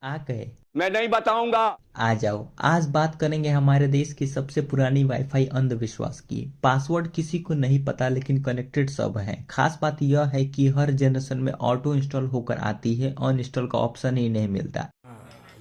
आ गए। मैं नहीं बताऊंगा। आ जाओ। आज बात करेंगे हमारे देश की सबसे पुरानी वाईफाई अंधविश्वास की। पासवर्ड किसी को नहीं पता लेकिन कनेक्टेड सब हैं। खास बात यह है कि हर जनरेशन में ऑटो इंस्टॉल होकर आती है, अनइंस्टॉल का ऑप्शन ही नहीं मिलता।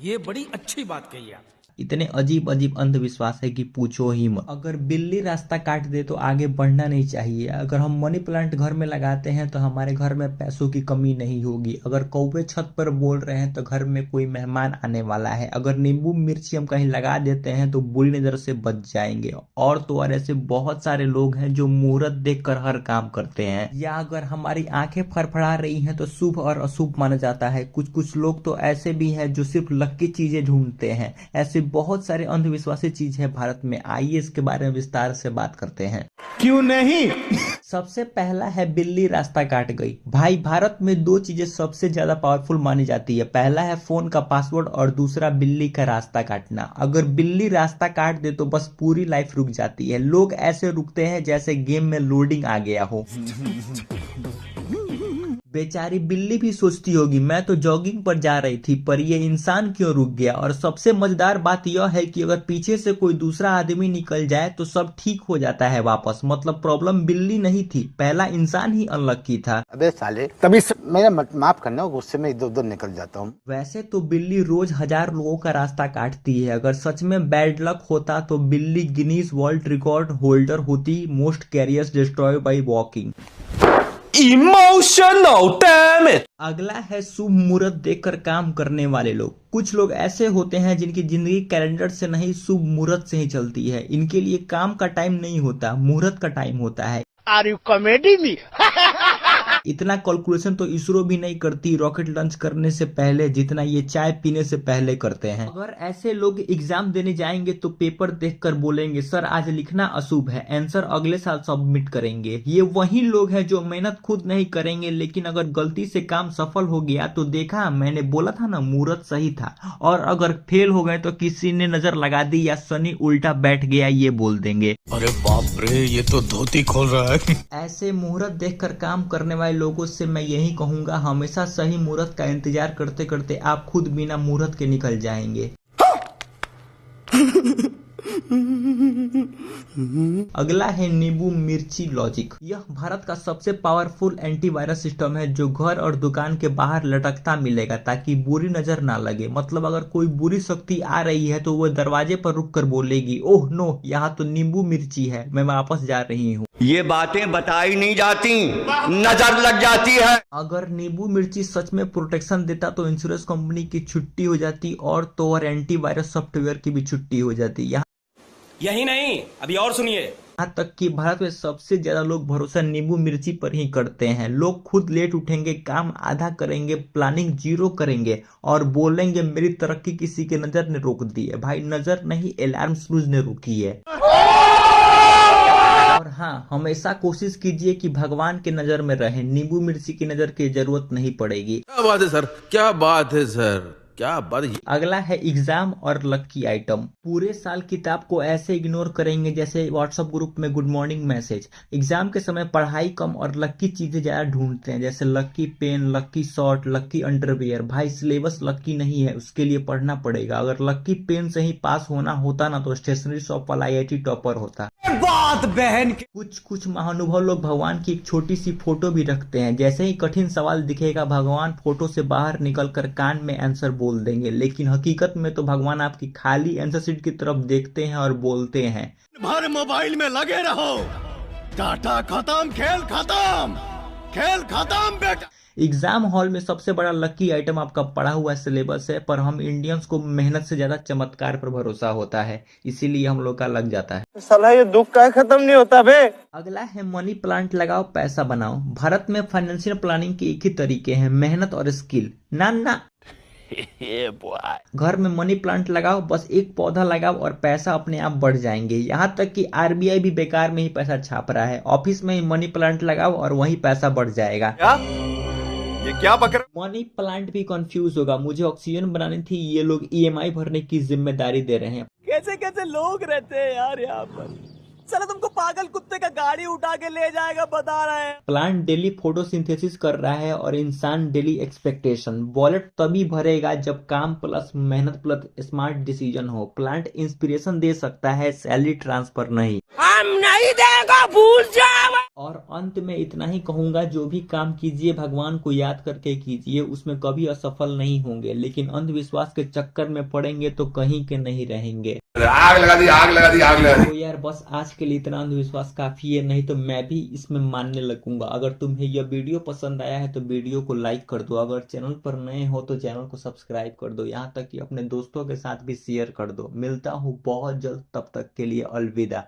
ये बड़ी अच्छी बात कही आप। इतने अजीब अजीब अंधविश्वास है कि पूछो ही मत। अगर बिल्ली रास्ता काट दे तो आगे बढ़ना नहीं चाहिए। अगर हम मनी प्लांट घर में लगाते हैं तो हमारे घर में पैसों की कमी नहीं होगी। अगर कौवे छत पर बोल रहे हैं तो घर में कोई मेहमान आने वाला है। अगर नींबू मिर्ची हम कहीं लगा देते हैं तो बुरी नजर से बच जाएंगे। और तो और ऐसे बहुत सारे लोग हैं जो मुहूर्त देखकर हर काम करते हैं। या अगर हमारी आंखें फड़फड़ा रही हैं तो शुभ और अशुभ माना जाता है। कुछ कुछ लोग तो ऐसे भी हैं जो सिर्फ लकी चीजें ढूंढते हैं। ऐसे बहुत सारे अंधविश्वासी चीज है भारत में। आइए इसके बारे में विस्तार से बात करते हैं। क्यों नहीं? सबसे पहला है बिल्ली रास्ता काट गई। भाई, भारत में दो चीजें सबसे ज्यादा पावरफुल मानी जाती है। पहला है फोन का पासवर्ड और दूसरा बिल्ली का रास्ता काटना। अगर बिल्ली रास्ता काट दे तो बस पूरी लाइफ रुक जाती है। लोग ऐसे रुकते हैं जैसे गेम में लोडिंग आ गया हो। बेचारी बिल्ली भी सोचती होगी मैं तो जॉगिंग पर जा रही थी, पर ये इंसान क्यों रुक गया। और सबसे मजेदार बात यह है कि अगर पीछे से कोई दूसरा आदमी निकल जाए तो सब ठीक हो जाता है वापस। मतलब प्रॉब्लम बिल्ली नहीं थी, पहला इंसान ही अनलक्की था। अबे साले, तभी मेरा माफ करना, गुस्से में इधर उधर निकल जाता हूँ। वैसे तो बिल्ली रोज 1000 लोगों का रास्ता काटती है। अगर सच में बैड लक होता तो बिल्ली गिनीज वर्ल्ड रिकॉर्ड होल्डर होती, most carriers destroy by walking. Emotional damn it. अगला है शुभ मुहूर्त देखकर काम करने वाले लोग। कुछ लोग ऐसे होते हैं जिनकी जिंदगी कैलेंडर से नहीं शुभ मुहूर्त से ही चलती है। इनके लिए काम का टाइम नहीं होता, मुहूर्त का टाइम होता है। Are you comedy me? इतना कैलकुलेशन तो इसरो भी नहीं करती रॉकेट लॉन्च करने से पहले जितना ये चाय पीने से पहले करते हैं। अगर ऐसे लोग एग्जाम देने जाएंगे तो पेपर देखकर बोलेंगे सर आज लिखना अशुभ है, आंसर अगले साल सबमिट करेंगे। ये वही लोग हैं जो मेहनत खुद नहीं करेंगे, लेकिन अगर गलती से काम सफल हो गया तो देखा मैंने बोला था ना मुहूर्त सही था। और अगर फेल हो गए तो किसी ने नजर लगा दी या शनि उल्टा बैठ गया ये बोल देंगे। अरे बाप रे, ये तो धोती खोल रहा है। ऐसे मुहूर्त देखकर काम करने वाले लोगों से मैं यही कहूंगा, हमेशा सही मुहूर्त का इंतजार करते करते आप खुद बिना मुहूर्त के निकल जाएंगे। अगला है नींबू मिर्ची लॉजिक। यह भारत का सबसे पावरफुल एंटीवायरस सिस्टम है जो घर और दुकान के बाहर लटकता मिलेगा ताकि बुरी नजर ना लगे। मतलब अगर कोई बुरी शक्ति आ रही है तो वो दरवाजे पर रुक कर बोलेगी ओह नो, यहाँ तो नींबू मिर्ची है, मैं वापस जा रही हूँ। ये बातें बताई नहीं जाती, नजर लग जाती है। अगर नींबू मिर्ची सच में प्रोटेक्शन देता तो इंश्योरेंस कंपनी की छुट्टी हो जाती और तो और एंटीवायरस सॉफ्टवेयर की भी छुट्टी हो जाती। यही नहीं, अभी और सुनिए। यहाँ तक कि भारत में सबसे ज्यादा लोग भरोसा नींबू मिर्ची पर ही करते हैं। लोग खुद लेट उठेंगे, काम आधा करेंगे, प्लानिंग जीरो करेंगे और बोलेंगे मेरी तरक्की किसी के नजर ने रोक दी है। भाई नजर नहीं, अलार्म स्नूज ने रोकी है। और हाँ, हमेशा कोशिश कीजिए कि भगवान के नजर में रहे, नींबू मिर्ची की नजर की जरूरत नहीं पड़ेगी। क्या बात है सर, क्या बात है सर, क्या बात है। अगला है एग्जाम और लकी आइटम। पूरे साल किताब को ऐसे इग्नोर करेंगे जैसे व्हाट्सएप ग्रुप में गुड मॉर्निंग मैसेज। एग्जाम के समय पढ़ाई कम और लकी चीजें ज्यादा ढूंढते हैं जैसे lucky pen, lucky short, lucky underwear. भाई सिलेबस लकी नहीं है, उसके लिए पढ़ना पड़ेगा। अगर लकी पेन से ही पास होना होता ना तो स्टेशनरी शॉप वाला IIT टॉपर होता। बात बहन की। कुछ महानुभाव लोग भगवान की एक छोटी सी फोटो भी रखते हैं। जैसे ही कठिन सवाल दिखेगा भगवान फोटो से बाहर निकलकर कान में आंसर बोल देंगे, लेकिन हकीकत में तो भगवान आपकी खाली आंसर शीट की तरफ देखते हैं और बोलते हैं भर मोबाइल में लगे रहो, डाटा खत्म, खेल खत्म, खेल खत्म बेटा। एग्जाम हॉल में सबसे बड़ा लकी आइटम आपका पढ़ा हुआ सिलेबस है, पर हम इंडियंस को मेहनत से ज्यादा चमत्कार पर भरोसा होता है, इसीलिए हम लोग का लग जाता है। साला ये दुख का खत्म नहीं होता बे। अगला है मनी प्लांट लगाओ पैसा बनाओ। भारत में फाइनेंशियल प्लानिंग के एक ही तरीके हैं, मेहनत और स्किल। ना घर में मनी प्लांट लगाओ, बस एक पौधा लगाओ और पैसा अपने आप बढ़ जाएंगे। यहाँ तक कि RBI भी बेकार में ही पैसा छाप रहा है। ऑफिस में ही मनी प्लांट लगाओ और वही पैसा बढ़ जाएगा। ये क्या बकर। मनी प्लांट भी कंफ्यूज होगा, मुझे ऑक्सीजन बनानी थी, ये लोग EMI भरने की जिम्मेदारी दे रहे हैं। कैसे कैसे लोग रहते हैं यार यहाँ पर, चलो तुमको पागल कुत्ते का गाड़ी उठा के ले जाएगा बता रहे हैं। प्लांट डेली फोटोसिंथेसिस कर रहा है और इंसान डेली एक्सपेक्टेशन। वॉलेट तभी भरेगा जब काम प्लस मेहनत प्लस स्मार्ट डिसीजन हो। प्लांट इंस्पिरेशन दे सकता है, सैलरी ट्रांसफर नहीं। हम नहीं देगा, भूल जाओ। और अंत में इतना ही कहूंगा, जो भी काम कीजिए भगवान को याद करके कीजिए, उसमें कभी असफल नहीं होंगे, लेकिन अंधविश्वास के चक्कर में पड़ेंगे तो कहीं के नहीं रहेंगे। आग लगा दी, आग लगा दी, आग लगा दी। तो यार बस आज के लिए इतना अंधविश्वास काफी है, नहीं तो मैं भी इसमें मानने लगूंगा। अगर तुम्हें यह वीडियो पसंद आया है तो वीडियो को लाइक कर दो, अगर चैनल पर नए हो तो चैनल को सब्सक्राइब कर दो, यहाँ तक कि अपने दोस्तों के साथ भी शेयर कर दो। मिलता हूँ बहुत जल्द, तब तक के लिए अलविदा।